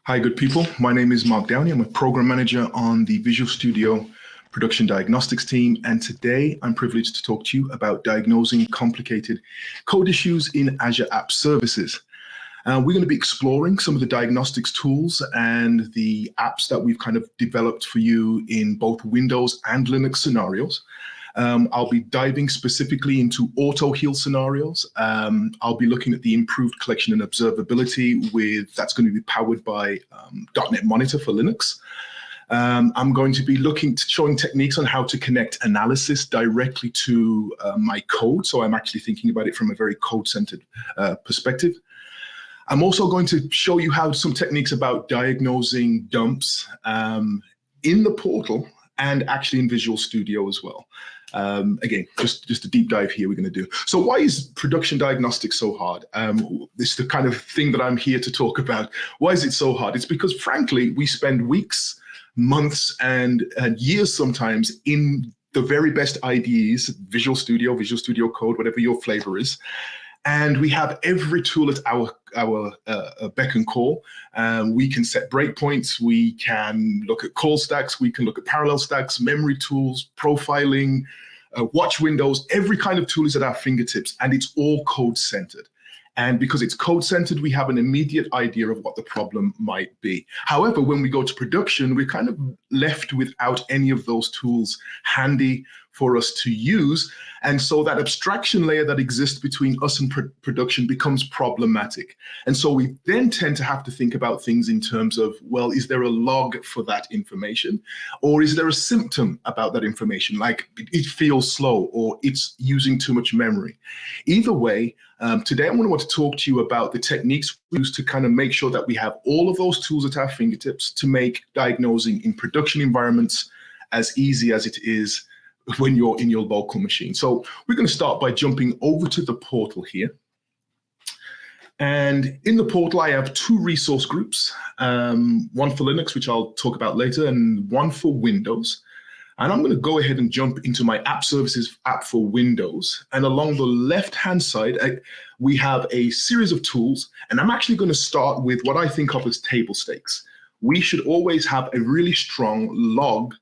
Hi, good people. My name is Mark Downey. I'm a program manager on the Visual Studio Production Diagnostics team. And today I'm privileged to talk to you about diagnosing complicated code issues in Azure App Services. We're going to be exploring some of the diagnostics tools and the apps that we've kind of developed for you in both Windows and Linux scenarios. I'll be diving specifically into Autoheal scenarios. I'll be looking at the improved collection and observability that's going to be powered by dotnet-monitor for Linux. I'm going to be showing techniques on how to connect analysis directly to my code. So I'm actually thinking about it from a very code-centered perspective. I'm also going to show you some techniques about diagnosing dumps in the portal and actually in Visual Studio as well. Again, just a deep dive here we're going to do. So why is production diagnostics so hard? This is the kind of thing that I'm here to talk about. Why is it so hard? It's because, frankly, we spend weeks, months, and years sometimes in the very best IDEs, Visual Studio Code, whatever your flavor is. And we have every tool at our beck and call. We can set breakpoints. We can look at call stacks. We can look at parallel stacks, memory tools, profiling, watch windows. Every kind of tool is at our fingertips, and it's all code-centered. And because it's code-centered, we have an immediate idea of what the problem might be. However, when we go to production, we're kind of left without any of those tools handy for us to use. And so that abstraction layer that exists between us and production becomes problematic. And so we then tend to have to think about things in terms of, well, is there a log for that information? Or is there a symptom about that information, like it feels slow or it's using too much memory? Either way, today I want to talk to you about the techniques we use to kind of make sure that we have all of those tools at our fingertips to make diagnosing in production environments as easy as it is when you're in your local machine. So we're going to start by jumping over to the portal here. And in the portal, I have two resource groups, one for Linux, which I'll talk about later, and one for Windows. And I'm going to go ahead and jump into my app services app for Windows. And along the left-hand side, we have a series of tools. And I'm actually going to start with what I think of as table stakes. We should always have a really strong log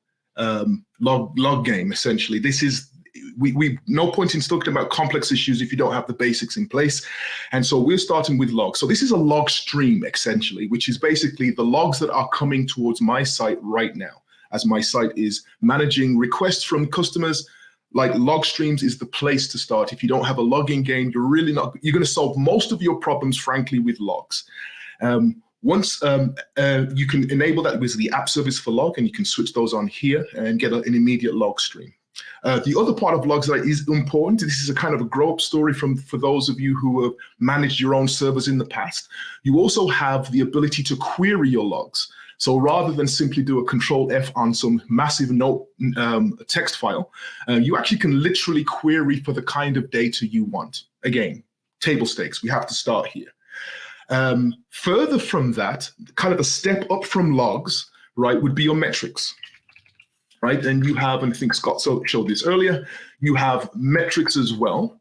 game, essentially. This is, we no point in talking about complex issues if you don't have the basics in place. And so we're starting with logs. So this is a log stream, essentially, which is basically the logs that are coming towards my site right now, as my site is managing requests from customers. Like, log streams is the place to start. If you don't have a logging game, you're going to solve most of your problems, frankly, with logs. Once you can enable that with the app service for log, and you can switch those on here and get an immediate log stream. The other part of logs that is important, this is a kind of a grow-up story for those of you who have managed your own servers in the past. You also have the ability to query your logs. So rather than simply do a Control F on some massive text file, you actually can literally query for the kind of data you want. Again, table stakes, we have to start here. Further from that, kind of a step up from logs, right, would be your metrics, right? And you have, and I think Scott showed this earlier, you have metrics as well.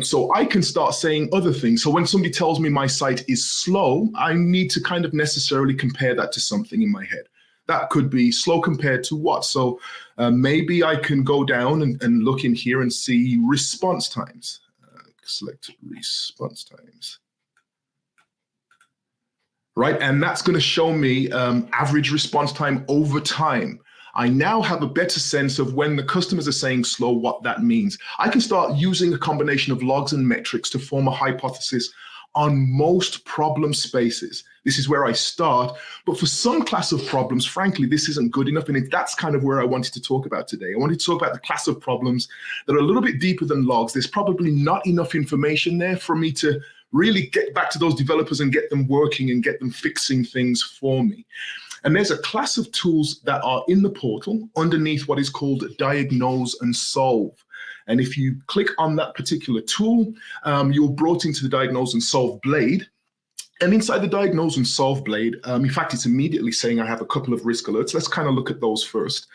So I can start saying other things. So when somebody tells me my site is slow, I need to kind of necessarily compare that to something in my head. That could be slow compared to what? So maybe I can go down and look in here and see response times. Select response times. Right, and that's going to show me average response time over time. I now have a better sense of when the customers are saying slow, what that means. I can start using a combination of logs and metrics to form a hypothesis on most problem spaces. This is where I start, but for some class of problems, frankly, this isn't good enough, and that's kind of where I wanted to talk about today. I wanted to talk about the class of problems that are a little bit deeper than logs. There's probably not enough information there for me to really get back to those developers and get them working and get them fixing things for me. And there's a class of tools that are in the portal underneath what is called Diagnose and Solve. And if you click on that particular tool, you're brought into the Diagnose and Solve blade. And inside the Diagnose and Solve blade, in fact, it's immediately saying I have a couple of risk alerts. Let's kind of look at those first.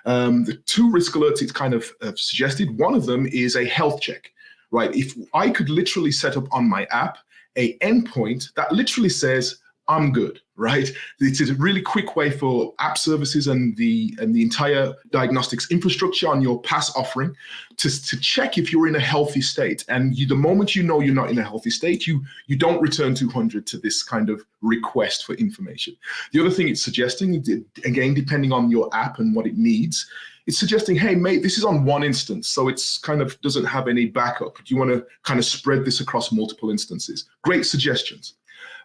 The two risk alerts it's kind of suggested, one of them is a health check. Right, if I could literally set up on my app a endpoint that literally says, I'm good, right? It's a really quick way for app services and the entire diagnostics infrastructure on your PaaS offering to check if you're in a healthy state. And the moment you know you're not in a healthy state, you don't return 200 to this kind of request for information. The other thing it's suggesting, again, depending on your app and what it needs, it's suggesting, hey, mate, this is on one instance, so it's kind of doesn't have any backup. Do you want to kind of spread this across multiple instances? Great suggestions.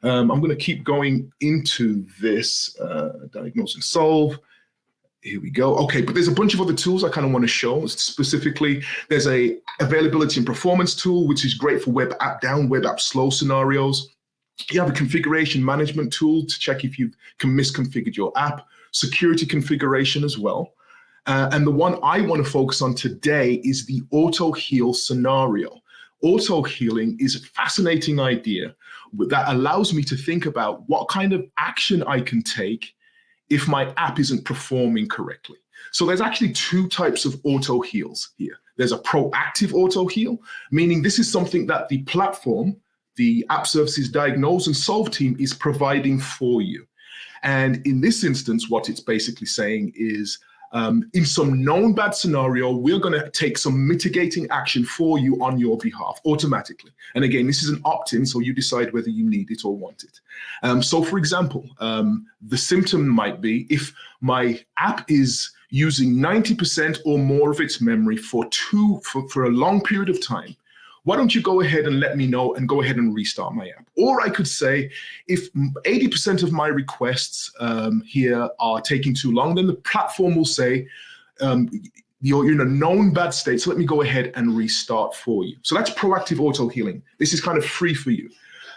I'm going to keep going into this, diagnose and solve. Here we go. Okay, but there's a bunch of other tools I kind of want to show. Specifically, there's a availability and performance tool, which is great for web app down, web app slow scenarios. You have a configuration management tool to check if you can misconfigure your app, security configuration as well. And the one I want to focus on today is the Autoheal scenario. Auto-healing is a fascinating idea that allows me to think about what kind of action I can take if my app isn't performing correctly. So there's actually two types of auto-heals here. There's a proactive auto-heal, meaning this is something that the platform, the App Services Diagnose and Solve team is providing for you. And in this instance, what it's basically saying is, in some known bad scenario, we're going to take some mitigating action for you on your behalf automatically. And again, this is an opt-in, so you decide whether you need it or want it. So for example, the symptom might be if my app is using 90% or more of its memory for a long period of time, why don't you go ahead and let me know and go ahead and restart my app? Or I could say, if 80% of my requests here are taking too long, then the platform will say, you're in a known bad state, so let me go ahead and restart for you. So that's proactive auto-healing. This is kind of free for you.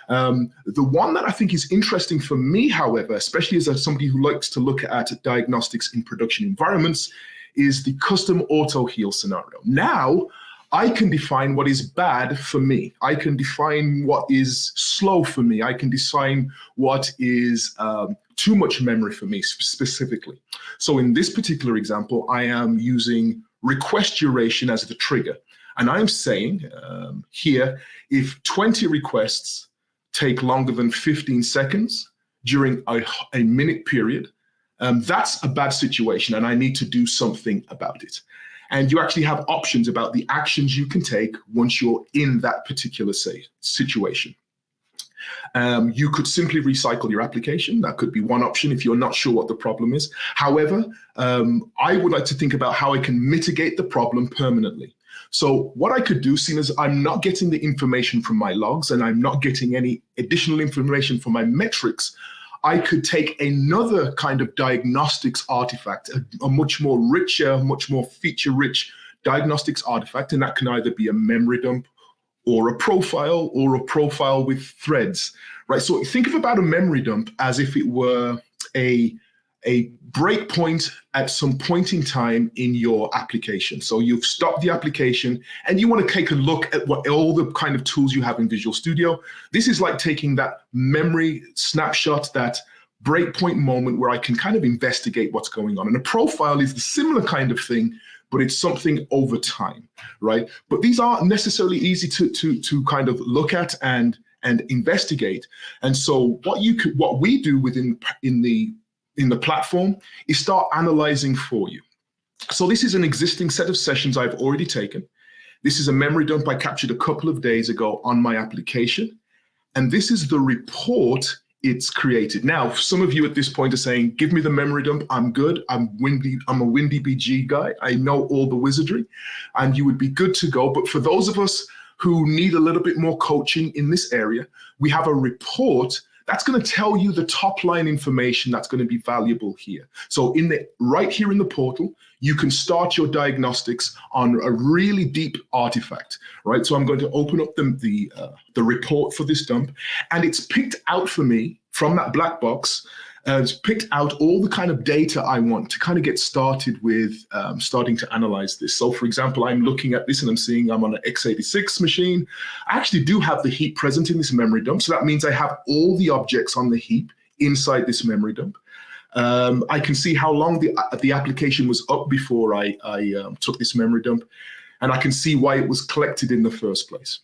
The one that I think is interesting for me, however, especially as somebody who likes to look at diagnostics in production environments, is the custom auto-heal scenario. Now, I can define what is bad for me. I can define what is slow for me. I can define what is too much memory for me specifically. So in this particular example, I am using request duration as the trigger. And I'm saying here, if 20 requests take longer than 15 seconds during a minute period, that's a bad situation and I need to do something about it. And you actually have options about the actions you can take once you're in that particular situation. You could simply recycle your application. That could be one option if you're not sure what the problem is. However, I would like to think about how I can mitigate the problem permanently. So what I could do, seeing as I'm not getting the information from my logs and I'm not getting any additional information from my metrics, I could take another kind of diagnostics artifact, a much more richer, much more feature-rich diagnostics artifact, and that can either be a memory dump or a profile with threads, right? So think about a memory dump as if it were a breakpoint at some point in time in your application. So you've stopped the application and you want to take a look at what all the kind of tools you have in Visual Studio. This is like taking that memory snapshot, that breakpoint moment where I can kind of investigate what's going on. And a profile is the similar kind of thing, but it's something over time, right? But these aren't necessarily easy to kind of look at and investigate. And so what we do in the platform is start analyzing for you. So this is an existing set of sessions I've already taken. This is a memory dump I captured a couple of days ago on my application. And this is the report it's created. Now, some of you at this point are saying, give me the memory dump, I'm good. I'm a WinDBG guy. I know all the wizardry and you would be good to go. But for those of us who need a little bit more coaching in this area, we have a report that's going to tell you the top line information that's going to be valuable here. So right here in the portal, you can start your diagnostics on a really deep artifact, right? So I'm going to open up the report for this dump, and it's picked out for me from that black box. It's picked out all the kind of data I want to kind of get started with starting to analyze this. So for example, I'm looking at this and I'm seeing I'm on an x86 machine. I actually do have the heap present in this memory dump. So that means I have all the objects on the heap inside this memory dump. I can see how long the application was up before I took this memory dump, and I can see why it was collected in the first place.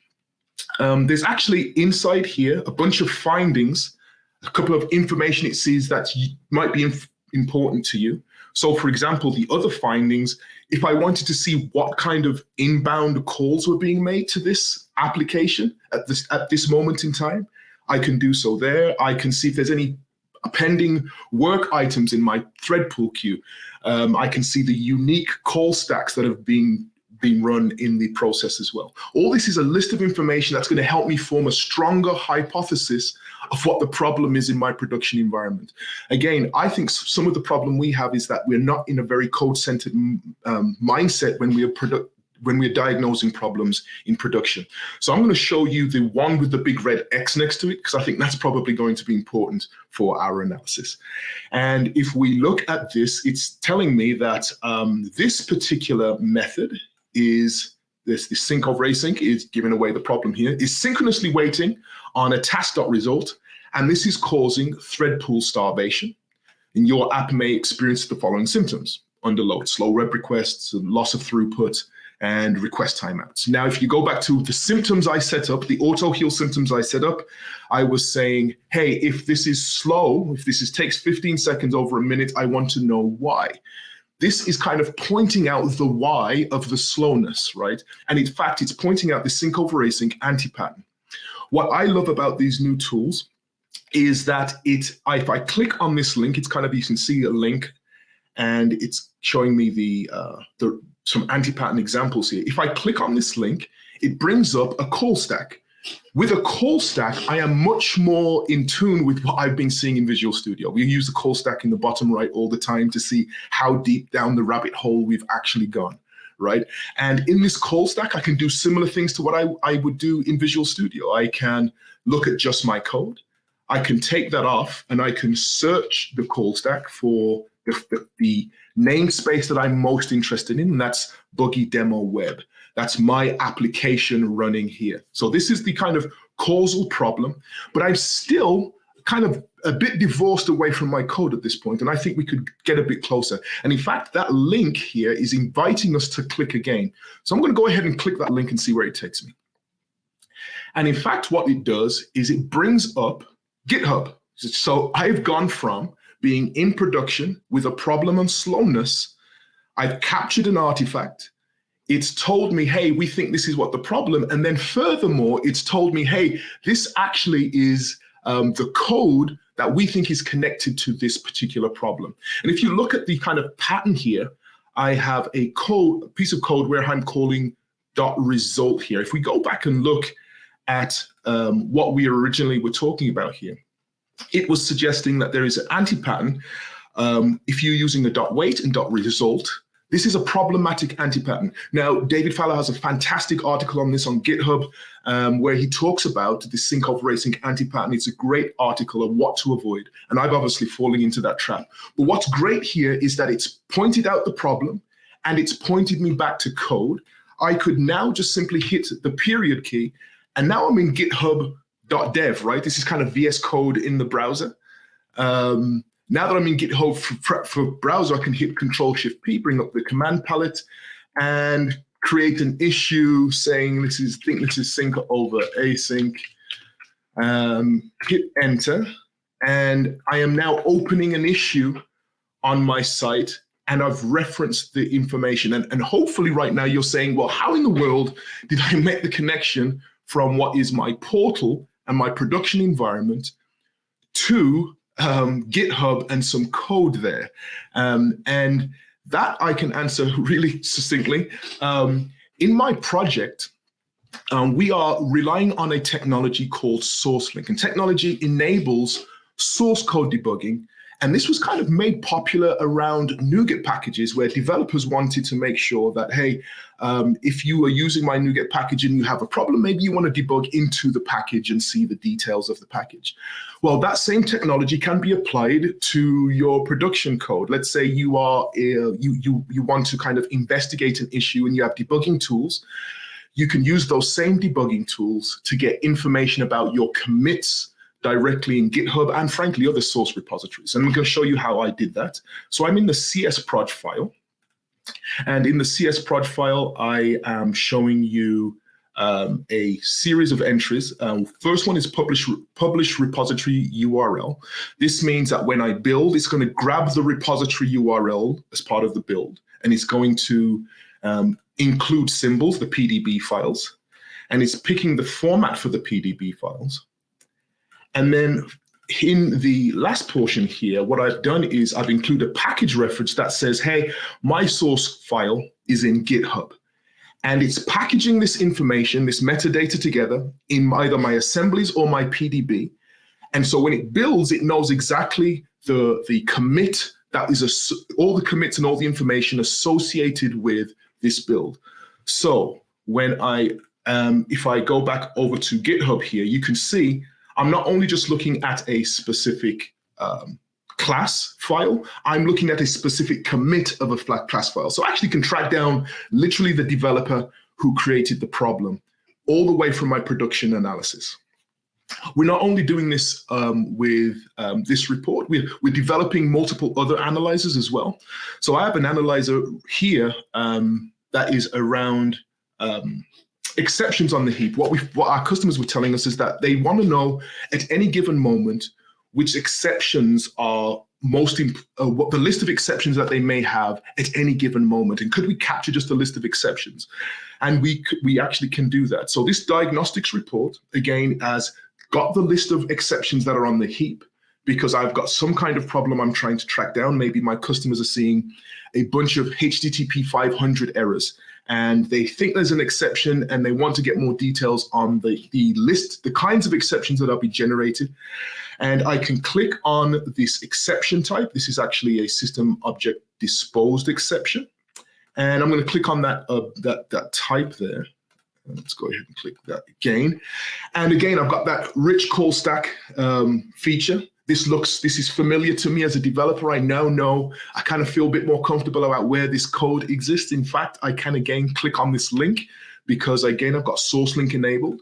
There's actually inside here a bunch of findings a couple of information it sees that might be important to you. So for example, the other findings, if I wanted to see what kind of inbound calls were being made to this application at this moment in time, I can do so there. I can see if there's any pending work items in my thread pool queue. I can see the unique call stacks that have been run in the process as well. All this is a list of information that's going to help me form a stronger hypothesis of what the problem is in my production environment. Again, I think some of the problem we have is that we're not in a very code-centered mindset when we're diagnosing problems in production. So I'm going to show you the one with the big red X next to it, because I think that's probably going to be important for our analysis. And if we look at this, it's telling me that this particular method is this sync over async is giving away the problem here, is synchronously waiting on a task.result, and this is causing thread pool starvation. And your app may experience the following symptoms: underload, slow web requests, loss of throughput, and request timeouts. Now, if you go back to the symptoms I set up, the Autoheal symptoms I set up, I was saying, hey, if this is slow, if this takes 15 seconds over a minute, I want to know why. This is kind of pointing out the why of the slowness, right? And in fact, it's pointing out the sync over async anti-pattern. What I love about these new tools is that if I click on this link, it's kind of, you can see a link and it's showing me some anti-pattern examples here. If I click on this link, it brings up a call stack. With a call stack, I am much more in tune with what I've been seeing in Visual Studio. We use the call stack in the bottom right all the time to see how deep down the rabbit hole we've actually gone, right? And in this call stack, I can do similar things to what I would do in Visual Studio. I can look at just my code. I can take that off and I can search the call stack for the namespace that I'm most interested in, and that's Buggy Demo Web. That's my application running here. So this is the kind of causal problem, but I'm still kind of a bit divorced away from my code at this point, and I think we could get a bit closer. And in fact, that link here is inviting us to click again. So I'm going to go ahead and click that link and see where it takes me. And in fact, what it does is it brings up GitHub. So I've gone from being in production with a problem on slowness. I've captured an artifact. It's told me, hey, we think this is what the problem. And then furthermore, it's told me, hey, this actually is the code that we think is connected to this particular problem. And if you look at the kind of pattern here, I have a piece of code where I'm calling .result here. If we go back and look at what we originally were talking about here, it was suggesting that there is an anti-pattern. If you're using a .wait and .result, this is a problematic anti-pattern. Now, David Fowler has a fantastic article on this on GitHub where he talks about the sync over async anti-pattern. It's a great article of what to avoid. And I've obviously fallen into that trap. But what's great here is that it's pointed out the problem and it's pointed me back to code. I could now just simply hit the period key. And now I'm in github.dev, right? This is kind of VS Code in the browser. Now that I'm in GitHub for browser, I can hit Control-Shift-P, bring up the command palette, and create an issue saying this is sync over async. Hit Enter, and I am now opening an issue on my site, and I've referenced the information. And hopefully right now you're saying, well, how in the world did I make the connection from what is my portal and my production environment to GitHub and some code there? And that I can answer really succinctly. In my project, we are relying on a technology called SourceLink, and technology enables source code debugging. And this was kind of made popular around NuGet packages where developers wanted to make sure that, hey, if you are using my NuGet package and you have a problem, maybe you want to debug into the package and see the details of the package. Well, that same technology can be applied to your production code. Let's say you are you want to kind of investigate an issue and you have debugging tools. You can use those same debugging tools to get information about your commits directly in GitHub and frankly other source repositories. And I'm going to show you how I did that. So I'm in the CS proj file. And in the CS proj file, I am showing you a series of entries. First one is publish repository URL. This means that when I build, it's going to grab the repository URL as part of the build, and it's going to include symbols, the PDB files, and it's picking the format for the PDB files. And then in the last portion here, what I've done is I've included a package reference that says, hey, my source file is in GitHub. And it's packaging this information, this metadata together in either my assemblies or my PDB. And so when it builds, it knows exactly the commit that is all the commits and all the information associated with this build. So when if I go back over to GitHub here, you can see I'm not only just looking at a specific class file, I'm looking at a specific commit of a class file. So I actually can track down literally the developer who created the problem all the way from my production analysis. We're not only doing this with this report, we're developing multiple other analyzers as well. So I have an analyzer here that is around exceptions on the heap. What our customers were telling us is that they want to know at any given moment which exceptions are what the list of exceptions that they may have at any given moment, and could we capture just a list of exceptions? And we actually can do that. So this diagnostics report again has got the list of exceptions that are on the heap, because I've got some kind of problem I'm trying to track down. Maybe my customers are seeing a bunch of HTTP 500 errors, and they think there's an exception and they want to get more details on the list, the kinds of exceptions that are being generated. And I can click on this exception type. This is actually a system object disposed exception. And I'm going to click on that type there. Let's go ahead and click that again. And again, I've got that rich call stack feature. This is familiar to me as a developer. I now know, I kind of feel a bit more comfortable about where this code exists. In fact, I can again click on this link because again, I've got source link enabled,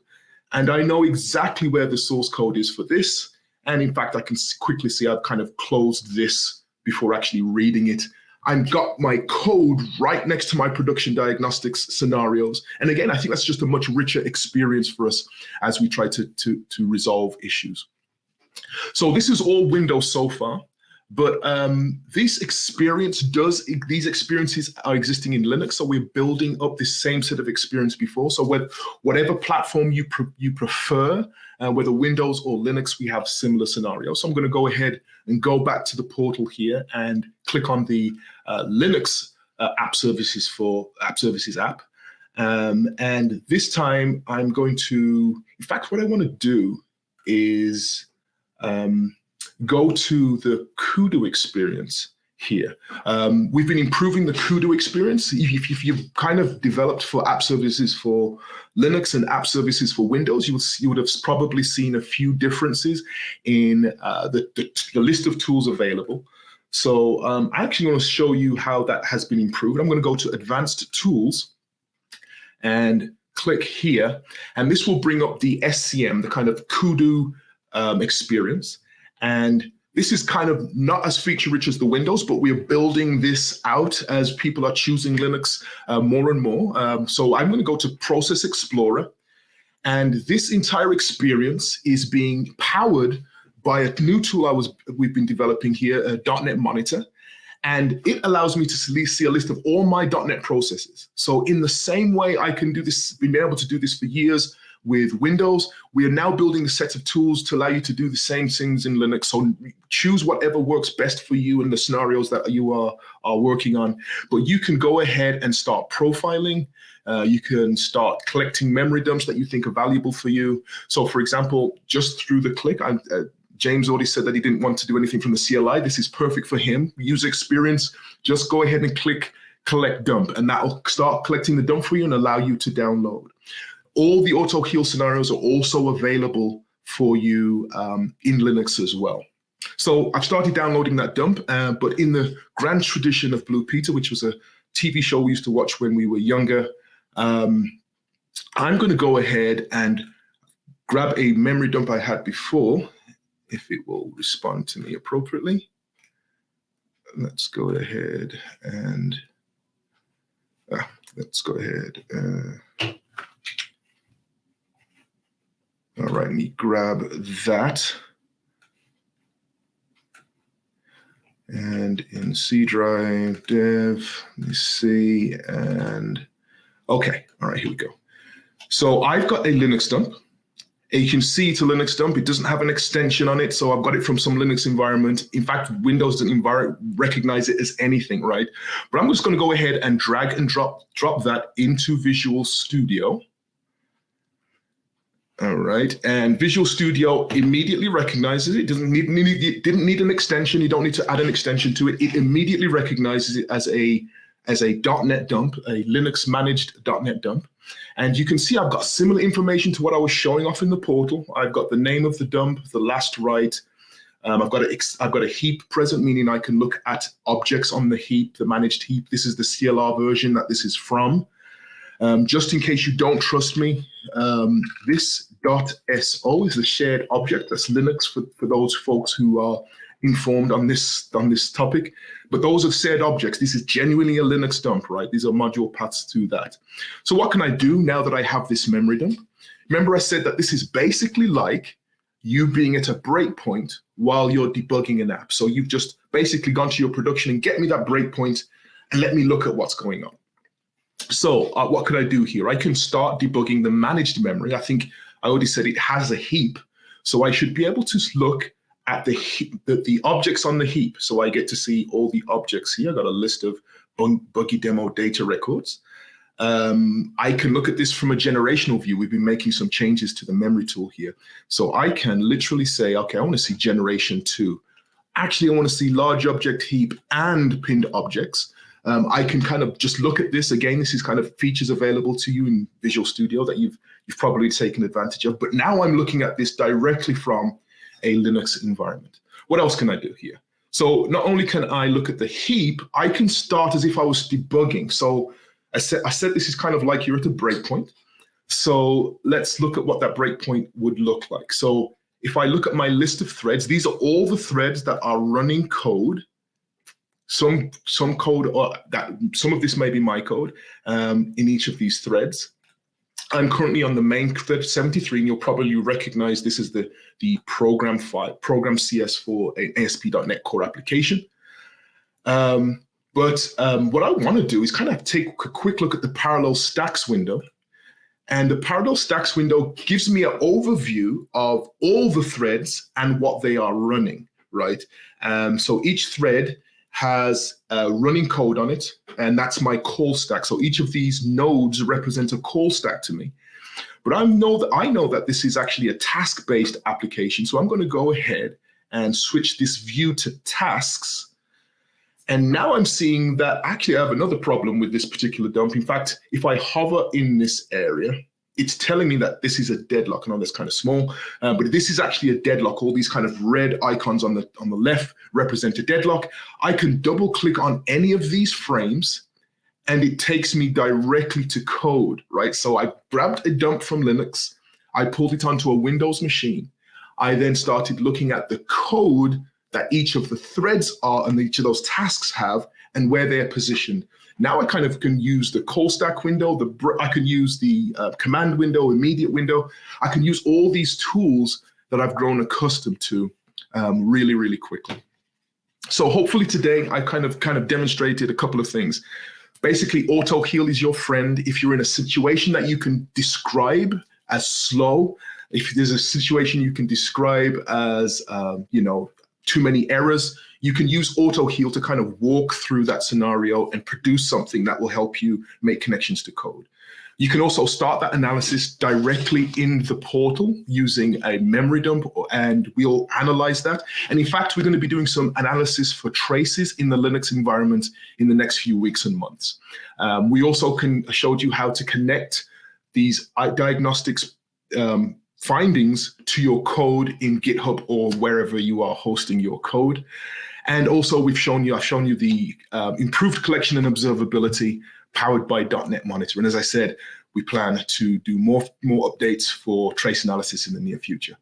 and I know exactly where the source code is for this. And in fact, I can quickly see I've kind of closed this before actually reading it. I've got my code right next to my production diagnostics scenarios. And again, I think that's just a much richer experience for us as we try to resolve issues. So this is all Windows so far, but these experiences are existing in Linux. So we're building up this same set of experience before. So whatever platform you prefer, whether Windows or Linux, we have similar scenarios. So I'm going to go ahead and go back to the portal here and click on the Linux app services app. And this time I'm going to, in fact, what I want to do is go to the Kudu experience here. We've been improving the Kudu experience. If you've kind of developed for app services for Linux and app services for Windows, you would have probably seen a few differences in the list of tools available. So I actually want to show you how that has been improved. I'm going to go to Advanced Tools and click here, and this will bring up the SCM, the kind of Kudu experience. And this is kind of not as feature rich as the Windows, but we're building this out as people are choosing Linux more and more. So I'm going to go to Process Explorer, and this entire experience is being powered by a new tool we've been developing here, dotnet-monitor. And it allows me to see a list of all my .NET processes. So in the same way I can do this, been able to do this for years with Windows, we are now building a set of tools to allow you to do the same things in Linux. So choose whatever works best for you in the scenarios that you are working on. But you can go ahead and start profiling. You can start collecting memory dumps that you think are valuable for you. So for example, just through the click, James already said that he didn't want to do anything from the CLI. This is perfect for him. User experience, just go ahead and click collect dump, and that will start collecting the dump for you and allow you to download. All the Autoheal scenarios are also available for you in Linux as well. So I've started downloading that dump, but in the grand tradition of Blue Peter, which was a TV show we used to watch when we were younger, I'm going to go ahead and grab a memory dump I had before, if it will respond to me appropriately. Let's go ahead and let's go ahead. All right, let me grab that. And in C drive, dev, let me see, and okay, all right, here we go. So I've got a Linux dump. You can see it's a Linux dump. It doesn't have an extension on it, so I've got it from some Linux environment. In fact, Windows doesn't recognize it as anything, right? But I'm just going to go ahead and drag and drop that into Visual Studio. All right, and Visual Studio immediately recognizes it. It didn't need an extension. You don't need to add an extension to it. It immediately recognizes it as a .NET dump, a Linux managed .NET dump. And you can see I've got similar information to what I was showing off in the portal. I've got the name of the dump, the last write. I've got a heap present, meaning I can look at objects on the heap, the managed heap. This is the CLR version that this is from. Just in case you don't trust me, this .so is the shared object. That's Linux for those folks who are informed on this topic. But those are shared objects. This is genuinely a Linux dump, right? These are module paths to that. So what can I do now that I have this memory dump? Remember I said that this is basically like you being at a breakpoint while you're debugging an app. So you've just basically gone to your production and get me that breakpoint and let me look at what's going on. So what could I do here? I can start debugging the managed memory. I think I already said it has a heap. So I should be able to look at the objects on the heap. So I get to see all the objects here. I got a list of buggy demo data records. I can look at this from a generational view. We've been making some changes to the memory tool here. So I can literally say, okay, I want to see generation 2. Actually, I want to see large object heap and pinned objects. I can kind of just look at this. Again, this is kind of features available to you in Visual Studio that you've probably taken advantage of. But now I'm looking at this directly from a Linux environment. What else can I do here? So not only can I look at the heap, I can start as if I was debugging. So I said this is kind of like you're at a breakpoint. So let's look at what that breakpoint would look like. So if I look at my list of threads, these are all the threads that are running code. Some code, or some of this may be my code in each of these threads. I'm currently on the main thread 73, and you'll probably recognize this as the program file, program CS for an ASP.NET Core application. But what I want to do is kind of take a quick look at the parallel stacks window. And the parallel stacks window gives me an overview of all the threads and what they are running, right? So each thread has running code on it, and that's my call stack. So each of these nodes represent a call stack to me. But I know that this is actually a task-based application. So I'm going to go ahead and switch this view to tasks. And now I'm seeing that actually I have another problem with this particular dump. In fact, if I hover in this area, it's telling me that this is a deadlock. I know that's kind of small, but this is actually a deadlock. All these kind of red icons on the left represent a deadlock. I can double click on any of these frames and it takes me directly to code, right? So I grabbed a dump from Linux, I pulled it onto a Windows machine. I then started looking at the code that each of the threads are and each of those tasks have and where they're positioned. Now I kind of can use the call stack window, I can use the command window, immediate window. I can use all these tools that I've grown accustomed to really, really quickly. So hopefully today I kind of demonstrated a couple of things. Basically, Autoheal is your friend if you're in a situation that you can describe as slow. If there's a situation you can describe as too many errors, you can use Autoheal to kind of walk through that scenario and produce something that will help you make connections to code. You can also start that analysis directly in the portal using a memory dump, and we'll analyze that. And in fact, we're going to be doing some analysis for traces in the Linux environment in the next few weeks and months. We also showed you how to connect these diagnostics findings to your code in GitHub or wherever you are hosting your code. And also I've shown you the improved collection and observability powered by dotnet-monitor. And as I said, we plan to do more updates for trace analysis in the near future.